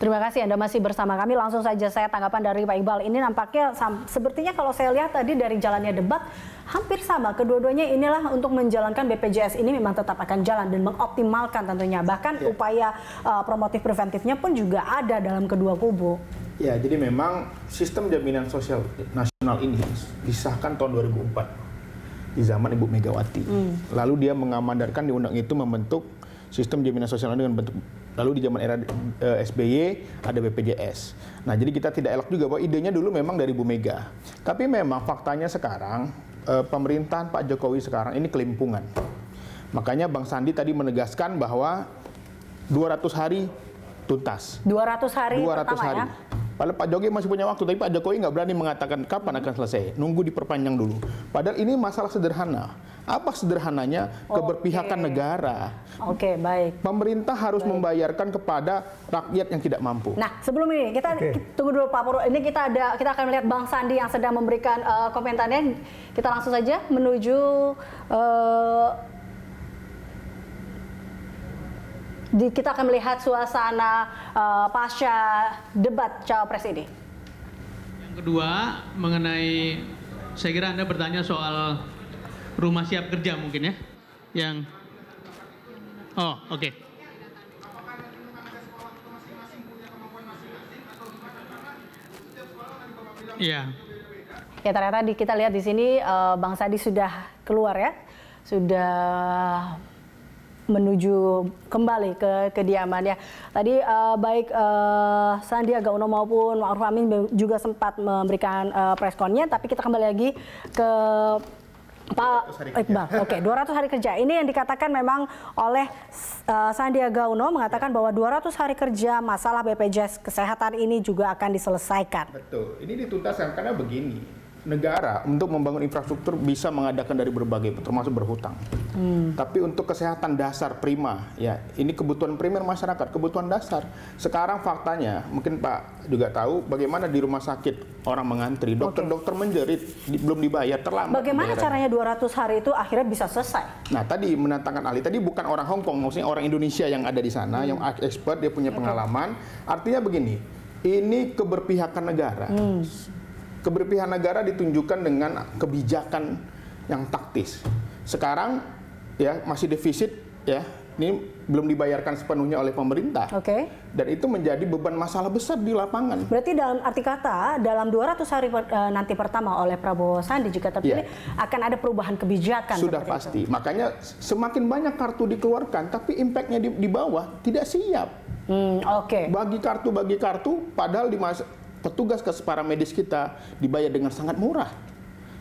Terima kasih Anda masih bersama kami. Langsung saja saya tanggapan dari Pak Iqbal. Ini nampaknya sepertinya kalau saya lihat tadi dari jalannya debat hampir sama. Kedua-duanya inilah untuk menjalankan BPJS ini memang tetap akan jalan dan mengoptimalkan tentunya. Bahkan upaya promotif preventifnya pun juga ada dalam kedua kubu. Ya, jadi memang sistem jaminan sosial nasional ini disahkan tahun 2004 di zaman Ibu Megawati. Lalu dia mengamandarkan di undang itu membentuk sistem jaminan sosial dengan bentuk, lalu di zaman era SBY ada BPJS. Nah, jadi kita tidak elak juga bahwa idenya dulu memang dari Bu Mega. Tapi memang faktanya sekarang pemerintahan Pak Jokowi sekarang ini kelimpungan. Makanya Bang Sandi tadi menegaskan bahwa 200 hari tuntas. 200 hari 200 pertama hari. Ya. Padahal Pak Jokowi masih punya waktu, tapi Pak Jokowi nggak berani mengatakan kapan akan selesai. Nunggu diperpanjang dulu. Padahal ini masalah sederhana. Apa sederhananya? Keberpihakan negara. Oke, baik. Pemerintah harus membayarkan kepada rakyat yang tidak mampu. Nah, sebelum ini kita tunggu dulu Pak Purwo. Ini kita akan melihat Bang Sandi yang sedang memberikan komentarnya. Kita langsung saja menuju kita akan melihat suasana pasca debat Cawapres ini. Yang kedua, mengenai saya kira Anda bertanya soal rumah siap kerja mungkin ya. Yang oke. Iya. Ya, ternyata kita lihat di sini Bang Sandi sudah keluar ya. Sudah menuju kembali ke kediamannya. Tadi baik Sandiaga Uno maupun Ma'ruf Amin juga sempat memberikan preskonnya, tapi kita kembali lagi ke Pak Iqbal. Oke, 200 hari kerja. Ini yang dikatakan memang oleh Sandiaga Uno mengatakan bahwa 200 hari kerja masalah BPJS Kesehatan ini juga akan diselesaikan. Betul. Ini dituntaskan karena begini. Negara untuk membangun infrastruktur bisa mengadakan dari berbagai, termasuk berhutang. Tapi untuk kesehatan dasar prima, ya ini kebutuhan primer masyarakat, kebutuhan dasar. Sekarang faktanya, mungkin Pak juga tahu bagaimana di rumah sakit orang mengantri, dokter-dokter menjerit, belum dibayar, terlambat. Bagaimana caranya 200 hari itu akhirnya bisa selesai? Nah, tadi menantangkan ahli, tadi bukan orang Hong Kong, maksudnya orang Indonesia yang ada di sana, yang expert, dia punya pengalaman. Artinya begini, ini keberpihakan negara. Keberpihakan negara ditunjukkan dengan kebijakan yang taktis. Sekarang ya masih defisit ya, ini belum dibayarkan sepenuhnya oleh pemerintah. Dan itu menjadi beban masalah besar di lapangan. Berarti dalam arti kata, dalam 200 hari nanti pertama oleh Prabowo Sandi jika terpilih akan ada perubahan kebijakan. Sudah pasti. Itu. Makanya semakin banyak kartu dikeluarkan, tapi impact-nya di bawah tidak siap. Bagi kartu, padahal di masa petugas para medis kita dibayar dengan sangat murah.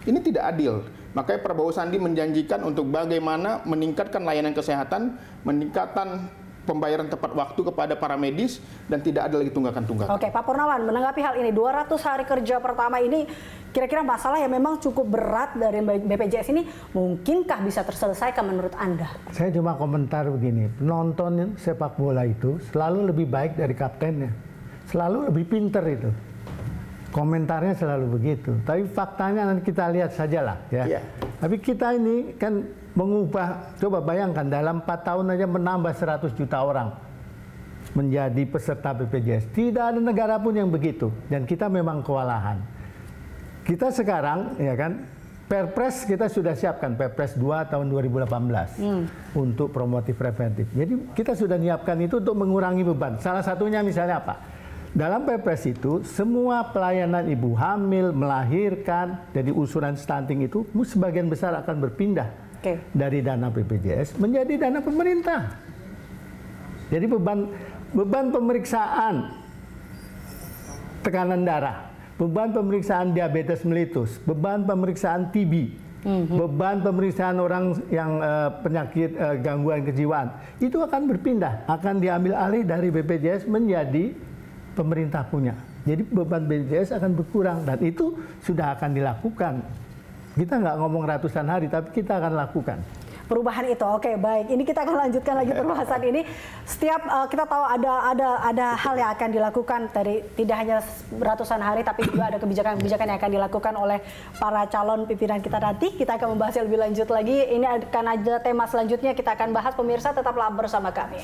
Ini tidak adil. Makanya Prabowo Sandi menjanjikan untuk bagaimana meningkatkan layanan kesehatan, meningkatkan pembayaran tepat waktu kepada para medis, dan tidak ada lagi tunggakan-tunggakan. Oke, Pak Purnawan, menanggapi hal ini, 200 hari kerja pertama ini, kira-kira masalah yang memang cukup berat dari BPJS ini, mungkinkah bisa terselesaikan menurut Anda? Saya cuma komentar begini, penonton sepak bola itu selalu lebih baik dari kaptennya. Selalu lebih pinter itu. Komentarnya selalu begitu. Tapi faktanya nanti kita lihat sajalah ya. Tapi kita ini kan mengubah, coba bayangkan dalam 4 tahun aja menambah 100 juta orang menjadi peserta BPJS. Tidak ada negara pun yang begitu. Dan kita memang kewalahan. Kita sekarang ya kan, Perpres kita sudah siapkan, Perpres 2 tahun 2018 untuk promotif preventif. Jadi kita sudah menyiapkan itu untuk mengurangi beban. Salah satunya misalnya apa? Dalam Perpres itu, semua pelayanan ibu hamil, melahirkan, jadi usulan stunting itu sebagian besar akan berpindah dari dana BPJS menjadi dana pemerintah. Jadi beban pemeriksaan tekanan darah, beban pemeriksaan diabetes mellitus, beban pemeriksaan TB, beban pemeriksaan orang yang penyakit gangguan kejiwaan, itu akan berpindah, akan diambil alih dari BPJS menjadi pemerintah punya. Jadi beban BPJS akan berkurang dan itu sudah akan dilakukan. Kita nggak ngomong ratusan hari, tapi kita akan lakukan. Perubahan itu, oke, baik. Ini kita akan lanjutkan lagi perbahasan ini. Setiap kita tahu ada hal yang akan dilakukan dari tidak hanya ratusan hari, tapi juga ada kebijakan-kebijakan yang akan dilakukan oleh para calon pimpinan kita nanti. Kita akan membahasnya lebih lanjut lagi. Ini akan ada tema selanjutnya kita akan bahas. Pemirsa tetaplah bersama kami.